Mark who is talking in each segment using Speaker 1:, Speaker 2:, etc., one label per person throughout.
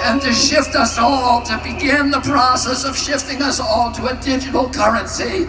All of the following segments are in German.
Speaker 1: and to shift us all, to begin the process of shifting us all to a digital currency,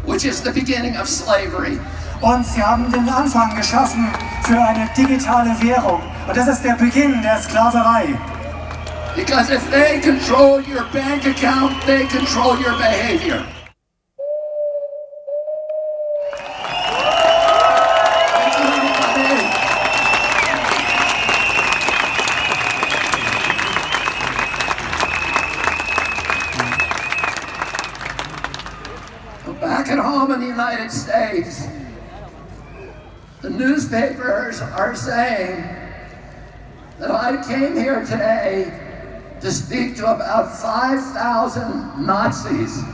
Speaker 1: which is the beginning of slavery.
Speaker 2: Und sie haben den Anfang geschaffen für eine digitale Währung. Und das ist der Beginn der Sklaverei.
Speaker 1: Because if they control your bank account, they control your behavior. Back at home in the United States, the newspapers are saying that I came here today to speak to about 5,000 Nazis.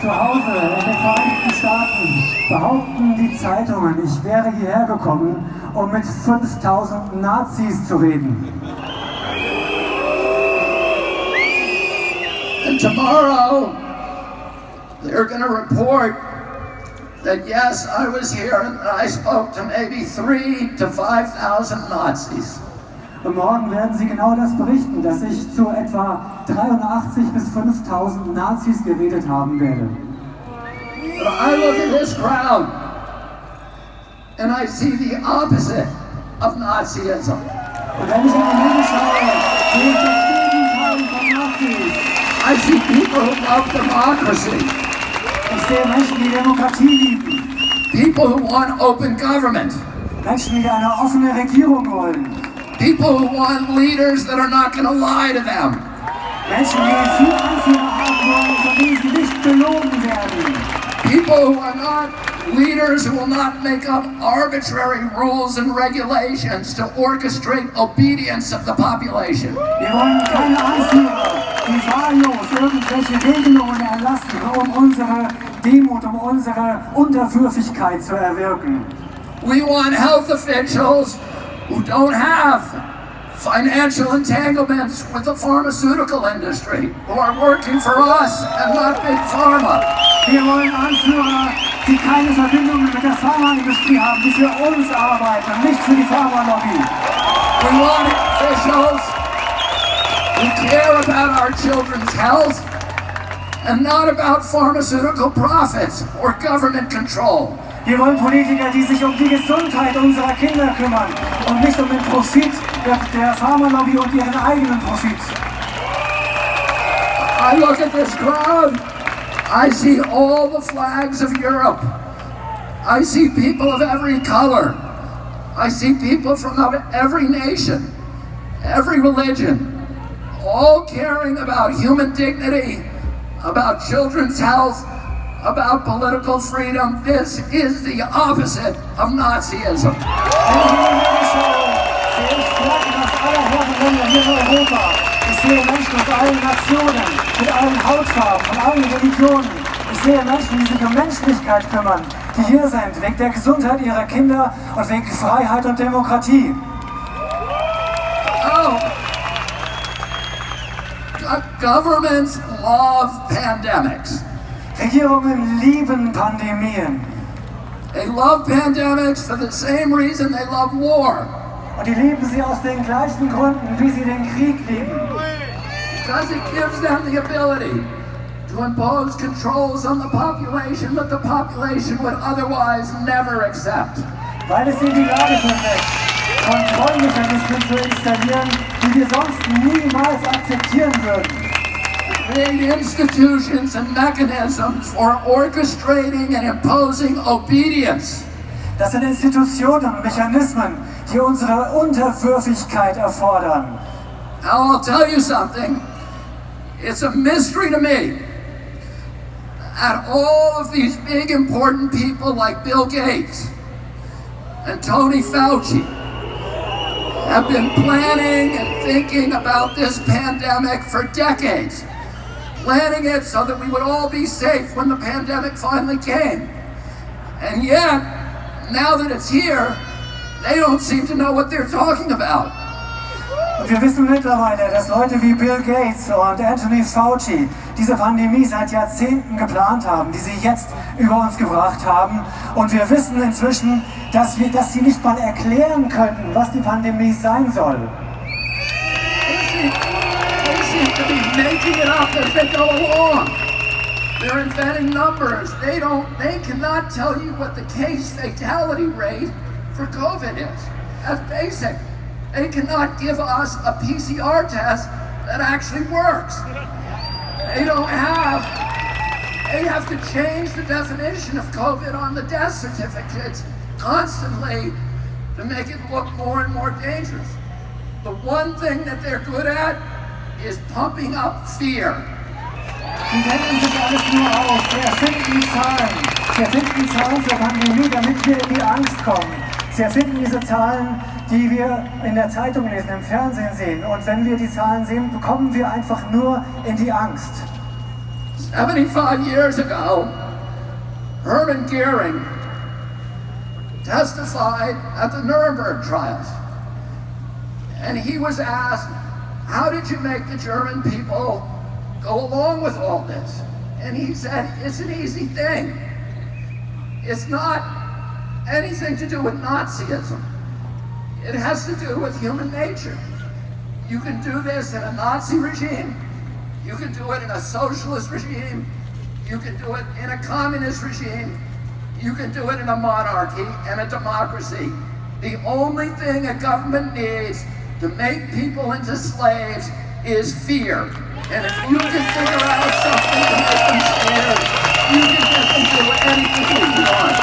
Speaker 2: Zu Hause in den Vereinigten Staaten behaupten die Zeitungen, ich wäre hierher gekommen, um mit 5.000 Nazis zu reden.
Speaker 1: And tomorrow, they're going to report that yes, I was here and that I spoke to maybe 3,000 to 5,000 Nazis.
Speaker 2: Und morgen werden sie genau das berichten, dass ich zu etwa 83 bis 5.000 Nazis geredet haben werde.
Speaker 1: But I look at this crowd and I see the opposite of Nazism.
Speaker 2: Und wenn ich in die Menge schaue, sehe ich das Gegenteil von Nazis.
Speaker 1: I see people who love democracy.
Speaker 2: Ich sehe Menschen, die Demokratie lieben.
Speaker 1: People who want open government.
Speaker 2: Menschen, die eine offene Regierung wollen.
Speaker 1: People who want leaders that are not going to lie to them.
Speaker 2: Menschen, die viel Anführer haben wollen, von denen sie nicht belogen werden.
Speaker 1: People who are not leaders who will not make up arbitrary rules and regulations to orchestrate obedience of the population.
Speaker 2: Wir wollen keine Anführer, die wahllos irgendwelche Regelungen erlassen, um unsere Demut, um unsere Unterwürfigkeit zu erwirken.
Speaker 1: We want health officials who don't have financial entanglements with the pharmaceutical industry, who are working for us and not Big Pharma.
Speaker 2: Wir wollen Anführer, die keine Verbindungen mit der Pharmaindustrie haben, die für uns arbeiten und nicht für die Pharmalobby.
Speaker 1: We want officials who care about our children's health and not about pharmaceutical profits or government control.
Speaker 2: Wir wollen Politiker, die sich um die Gesundheit unserer Kinder kümmern und nicht um den Profit der Pharmalobby und ihren eigenen Profit.
Speaker 1: I look at this crowd, I see all the flags of Europe. I see people of every color. I see people from every nation, every religion, all caring about human dignity, about children's health, about political freedom. This is the opposite of Nazism.
Speaker 2: Ich sehe Menschen aus allen Nationen, mit allen Hautfarben, von allen Religionen. Ich sehe Menschen, die sich um Menschlichkeit kümmern, die hier sind, wegen der Gesundheit ihrer Kinder und wegen Freiheit und Demokratie.
Speaker 1: Oh. Governments love pandemics.
Speaker 2: Regierungen lieben Pandemien.
Speaker 1: They love pandemics for the same reason they love war.
Speaker 2: Und die lieben sie aus den gleichen Gründen, wie sie den Krieg lieben.
Speaker 1: Because it gives them the ability to impose controls on the population that the population would otherwise never accept.
Speaker 2: Weil es in die Lage versetzt, Kontrollmechanismen zu installieren, die wir sonst niemals akzeptieren würden.
Speaker 1: Create institutions and mechanisms for orchestrating and imposing obedience.
Speaker 2: Das sind Institutionen und Mechanismen, die unsere Unterwürfigkeit erfordern.
Speaker 1: Now I'll tell you something. It's a mystery to me. And all of these big important people like Bill Gates and Tony Fauci have been planning and thinking about this pandemic for decades. Planning it so that we would all be safe when the pandemic finally came. And yet, now that it's here, they don't seem to know what they're talking about.
Speaker 2: Und wir wissen mittlerweile, dass Leute wie Bill Gates und Anthony Fauci diese Pandemie seit Jahrzehnten geplant haben, die sie jetzt über uns gebracht haben. Und wir wissen inzwischen, dass sie nicht mal erklären können, was die Pandemie sein soll.
Speaker 1: making it up as they go along. They're inventing numbers. They cannot tell you what the case fatality rate for COVID is. That's basic. They cannot give us a PCR test that actually works. They have to change the definition of COVID on the death certificates constantly to make it look more and more dangerous. The one thing that they're good at is pumping up fear.
Speaker 2: Die denken sich alles nur aus. Sie erfinden Zahlen. Sie erfinden Zahlen zur Pandemie, damit wir in die Angst kommen. Sie erfinden diese Zahlen, die wir in der Zeitung lesen, im Fernsehen sehen. Und wenn wir die Zahlen sehen, bekommen wir einfach nur in die Angst.
Speaker 1: 75 years ago, Hermann Goering testified at the Nuremberg trials. And he was asked, how did you make the German people go along with all this? And he said, it's an easy thing. It's not anything to do with Nazism. It has to do with human nature. You can do this in a Nazi regime. You can do it in a socialist regime. You can do it in a communist regime. You can do it in a monarchy and a democracy. The only thing a government needs to make people into slaves is fear. And if you can figure out something to make them scared, you can get them to do anything you want.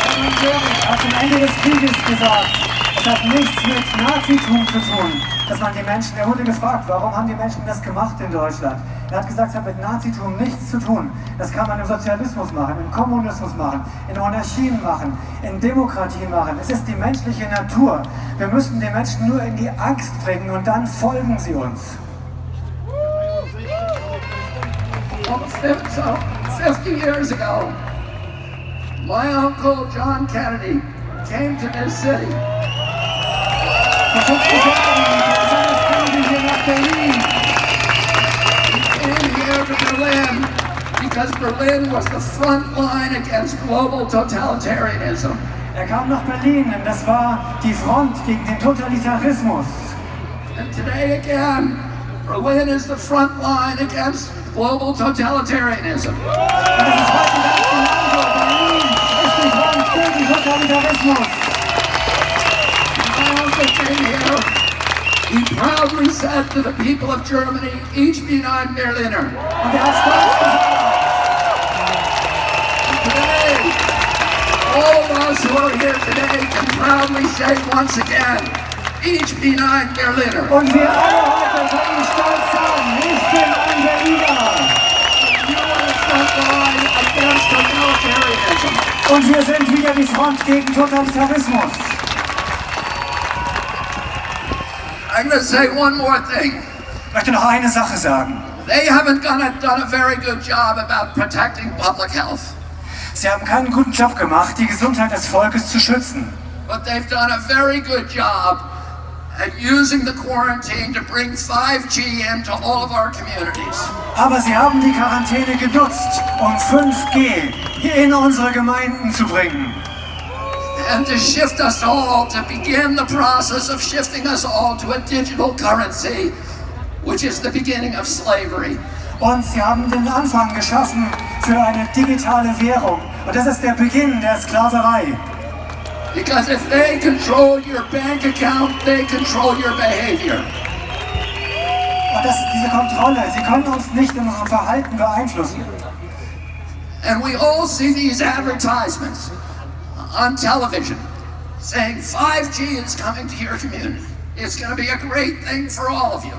Speaker 2: Hermann Göring hat am Ende des Krieges gesagt, es hat nichts mit Nazitum zu tun, dass man die Menschen, er wurde gefragt, warum haben die Menschen das gemacht in Deutschland? Er hat gesagt, es hat mit Nazitum nichts zu tun. Das kann man im Sozialismus machen, im Kommunismus machen, in Monarchien machen, in Demokratien machen. Es ist die menschliche Natur. Wir müssen die Menschen nur in die Angst bringen und dann folgen sie uns.
Speaker 1: So, 50 years ago, my uncle John Kennedy came to this city.
Speaker 2: Vor 50 Jahren kam es Kennedy hier nach Berlin.
Speaker 1: He came here to Berlin because Berlin was the front line against global totalitarianism.
Speaker 2: Er kam nach Berlin, denn das war die Front gegen den Totalitarismus.
Speaker 1: And today again, Berlin is the front line against global totalitarianism.
Speaker 2: Und es ist heute ganz genauso. Berlin ist die Front gegen Totalitarismus.
Speaker 1: My uncle came here. He proudly said to the people of Germany, ich bin ein Berliner.
Speaker 2: Und er hat stolz gesagt.
Speaker 1: Today, all of us who are here today can proudly say once again, ich bin ein Berliner.
Speaker 2: Und wir alle heute können stolz sagen, ich bin ein Berliner.
Speaker 1: You are the front line against totalitarianism.
Speaker 2: Und wir sind wieder die Front gegen Totalitarismus.
Speaker 1: I'm going to say one more thing.
Speaker 2: Ich möchte noch eine Sache sagen.
Speaker 1: They haven't done a very good job about protecting public health.
Speaker 2: Sie haben keinen guten Job gemacht, die Gesundheit des Volkes zu schützen.
Speaker 1: But they've done a very good job at using the quarantine to bring 5G into all of our communities.
Speaker 2: Aber sie haben die Quarantäne genutzt, um 5G hier in unsere Gemeinden zu bringen.
Speaker 1: And to shift us all, to begin the process of shifting us all to a digital currency, which is the beginning of slavery.
Speaker 2: Und sie haben den Anfang geschaffen für eine digitale Währung. Und das ist der Beginn der Sklaverei.
Speaker 1: Because if they control your bank account, they control your behavior.
Speaker 2: Und das ist diese Kontrolle. Sie können uns nicht in unserem Verhalten beeinflussen.
Speaker 1: And we all see these advertisements on television saying 5G is coming to your community. It's going to be a great thing for all of you.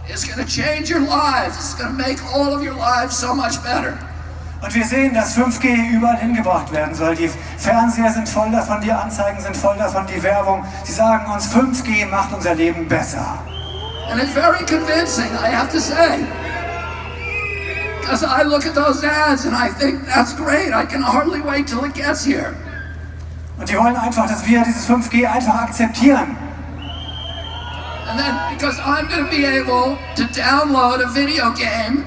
Speaker 1: It's going to change your lives. It's going to make all of your lives so much better.
Speaker 2: Und wir sehen, dass 5G überall hingebracht werden soll. Die Fernseher sind voll davon, die Anzeigen sind voll davon, die Werbung. Sie sagen uns, 5G macht unser Leben besser.
Speaker 1: And it's very convincing, I have to say. Because I look at those ads and I think, that's great. I can hardly wait till it gets here.
Speaker 2: Und die wollen einfach, dass wir dieses 5G einfach akzeptieren.
Speaker 1: And then, because I'm going to be able to download a video game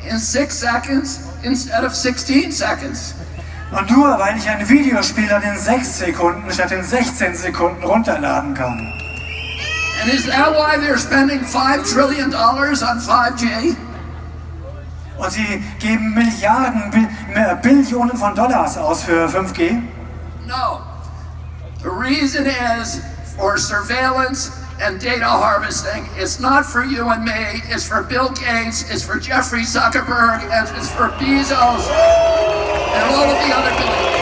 Speaker 1: in 6 seconds instead of 16 seconds.
Speaker 2: Und nur weil ich ein Videospiel dann in 6 Sekunden statt in 16 Sekunden runterladen kann.
Speaker 1: And is that why they're spending $5 trillion on 5G?
Speaker 2: Und sie geben Milliarden, Billionen von Dollars aus für 5G?
Speaker 1: No. The reason is for surveillance and data harvesting. It's not for you and me. It's for Bill Gates. It's for Jeffrey Zuckerberg. And it's for Bezos and all of the other billionaires.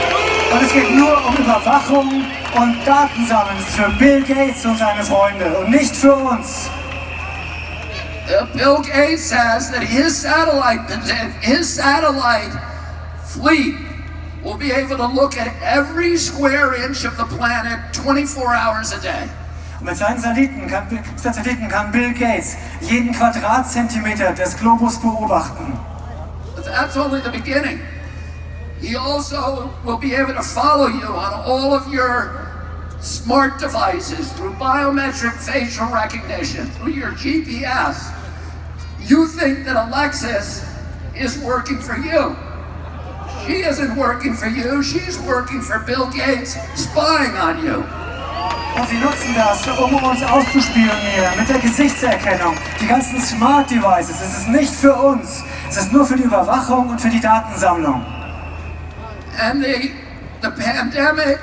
Speaker 2: Und es geht nur um Überwachung und Datensammeln. Es ist für Bill Gates und seine Freunde und nicht für uns.
Speaker 1: Bill Gates says that his satellite fleet will be able to look at every square inch of the planet 24 hours a day.
Speaker 2: Und mit seinen Satelliten kann Bill Gates jeden Quadratzentimeter des Globus beobachten.
Speaker 1: But that's only the beginning. He also will be able to follow you on all of your smart devices through biometric facial recognition, through your GPS. You think that Alexis is working for you. She isn't working for you, she's working for Bill Gates, spying on you.
Speaker 2: Und sie nutzen das, um uns auszuspionieren mit der Gesichtserkennung. Die ganzen Smart Devices, es ist nicht für uns, es ist nur für die Überwachung und für die Datensammlung.
Speaker 1: And the pandemic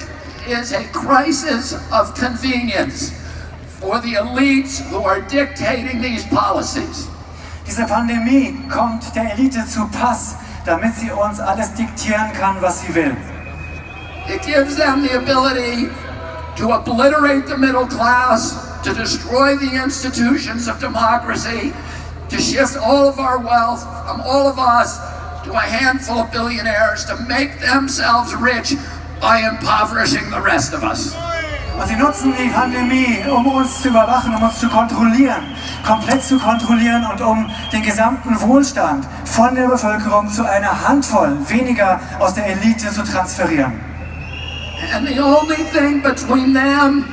Speaker 1: is a crisis of convenience for the elites who are dictating these policies.
Speaker 2: Diese Pandemie kommt der Elite zu Pass, damit sie uns alles diktieren kann, was sie will.
Speaker 1: It gives them the ability to obliterate the middle class, to destroy the institutions of democracy, to shift all of our wealth from all of us to a handful of billionaires, to make themselves rich by impoverishing the rest of us.
Speaker 2: Und sie nutzen die Pandemie, um uns zu überwachen, um uns zu kontrollieren, komplett zu kontrollieren und um den gesamten Wohlstand von der Bevölkerung zu einer Handvoll weniger aus der Elite zu transferieren.
Speaker 1: And the only thing between them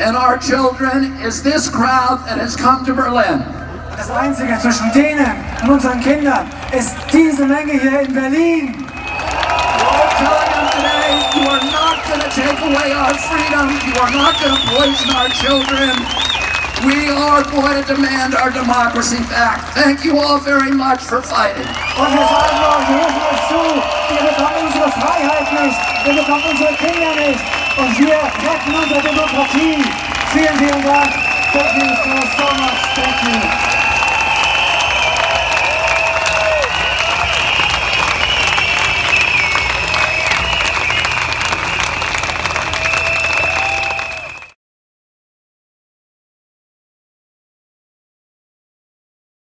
Speaker 1: and our children is this crowd that has come to Berlin.
Speaker 2: Das Einzige zwischen denen und unseren Kindern ist diese Menge hier in Berlin.
Speaker 1: We're telling them today, you are not going to take away our freedom. You are not going to poison our children. We are going to demand our democracy back. Thank you all very much for fighting.
Speaker 2: Und wir sagen euch, wir rufen euch zu, ihr bekommt unsere Freiheit nicht, ihr bekommt unsere Kinder nicht und wir retten unsere Demokratie. Vielen, vielen Dank. Thank you so much.